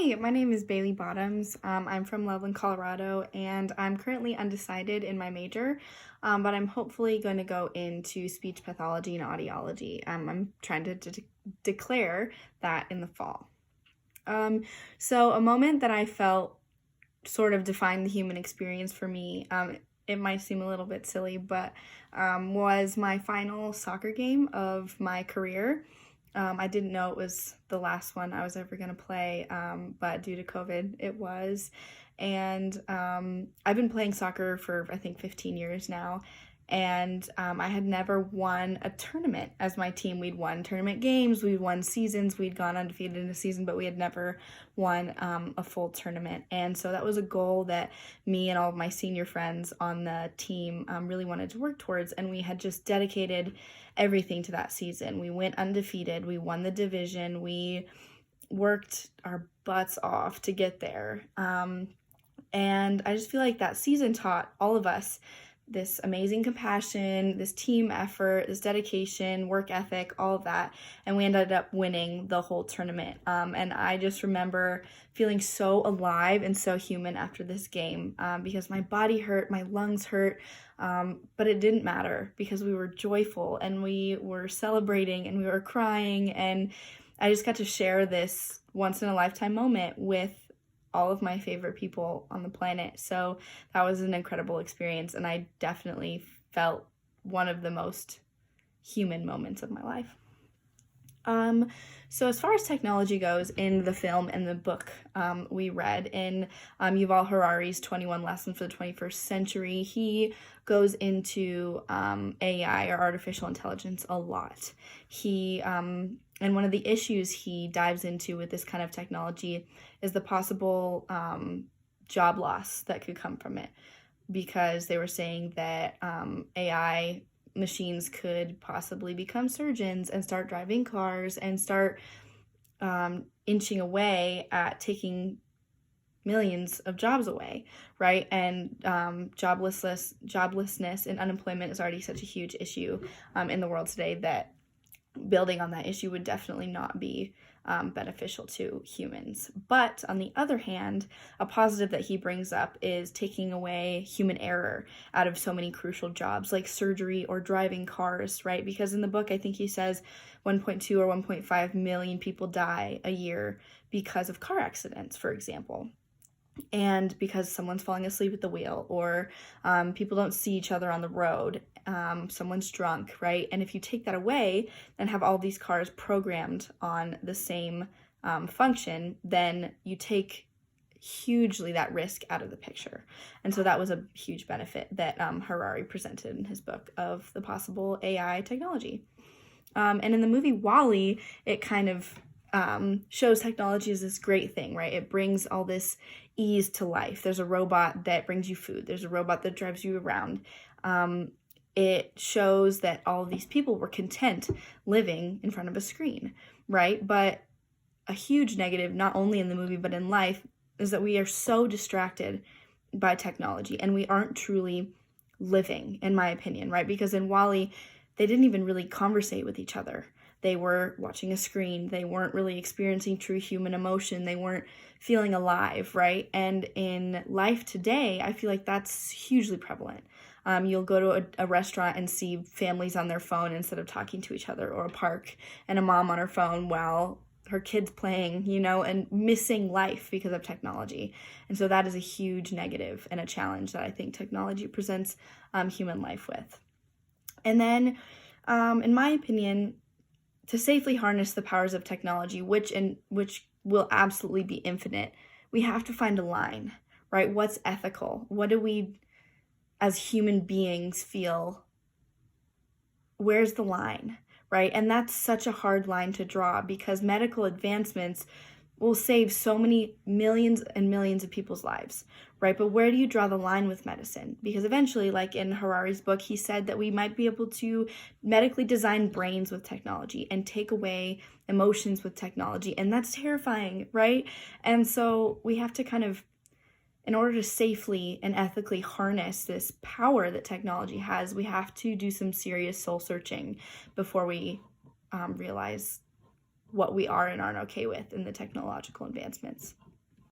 Hey, my name is Bailey Bottoms. I'm from Loveland, Colorado, and I'm currently undecided in my major, but I'm hopefully going to go into speech pathology and audiology. I'm trying to declare that in the fall. So a moment that I felt sort of defined the human experience for me, it might seem a little bit silly, but was my final soccer game of my career. I didn't know it was the last one I was ever going to play, but due to COVID, it was. And I've been playing soccer for, I think, 15 years now. And I had never won a tournament as my team. We'd won tournament games, we'd won seasons, we'd gone undefeated in a season, but we had never won a full tournament. And so that was a goal that me and all of my senior friends on the team really wanted to work towards. And we had just dedicated everything to that season. We went undefeated, we won the division, we worked our butts off to get there. And I just feel like that season taught all of us this amazing compassion, this team effort, this dedication, work ethic, all of that. And we ended up winning the whole tournament. And I just remember feeling so alive and so human after this game because my body hurt, my lungs hurt, but it didn't matter because we were joyful and we were celebrating and we were crying. And I just got to share this once in a lifetime moment with all of my favorite people on the planet. So that was an incredible experience, and I definitely felt one of the most human moments of my life. So as far as technology goes, in the film and the book we read in Yuval Harari's 21 Lessons for the 21st Century, he goes into AI, or artificial intelligence, a lot. And one of the issues he dives into with this kind of technology is the possible job loss that could come from it, because they were saying that AI machines could possibly become surgeons and start driving cars and start inching away at taking millions of jobs away, right? And joblessness and unemployment is already such a huge issue in the world today that building on that issue would definitely not be beneficial to humans. But on the other hand, a positive that he brings up is taking away human error out of so many crucial jobs like surgery or driving cars, right? Because in the book, I think he says 1.2 or 1.5 million people die a year because of car accidents, for example. And because someone's falling asleep at the wheel, or people don't see each other on the road, someone's drunk, right? And if you take that away and have all these cars programmed on the same function, then you take hugely that risk out of the picture. And so that was a huge benefit that Harari presented in his book of the possible AI technology. And in the movie WALL-E, it kind of shows technology as this great thing, right? It brings all this ease to life. There's a robot that brings you food. There's a robot that drives you around. It shows that all of these people were content living in front of a screen, right? But a huge negative, not only in the movie, but in life, is that we are so distracted by technology and we aren't truly living, in my opinion, right? Because in WALL-E, they didn't even really conversate with each other. They were watching a screen. They weren't really experiencing true human emotion. They weren't feeling alive, right? And in life today, I feel like that's hugely prevalent. You'll go to a restaurant and see families on their phone instead of talking to each other, or a park and a mom on her phone while her kid's playing, and missing life because of technology. And so that is a huge negative and a challenge that I think technology presents human life with. And then, in my opinion, to safely harness the powers of technology, which will absolutely be infinite, we have to find a line, right? What's ethical? What do we, as human beings, feel? Where's the line, right? And that's such a hard line to draw, because medical advancements will save so many millions and millions of people's lives, right? But where do you draw the line with medicine? Because eventually, like in Harari's book, he said that we might be able to medically design brains with technology and take away emotions with technology. And that's terrifying, right? And so we have to kind of, in order to safely and ethically harness this power that technology has, we have to do some serious soul searching before we realize what we are and aren't okay with in the technological advancements.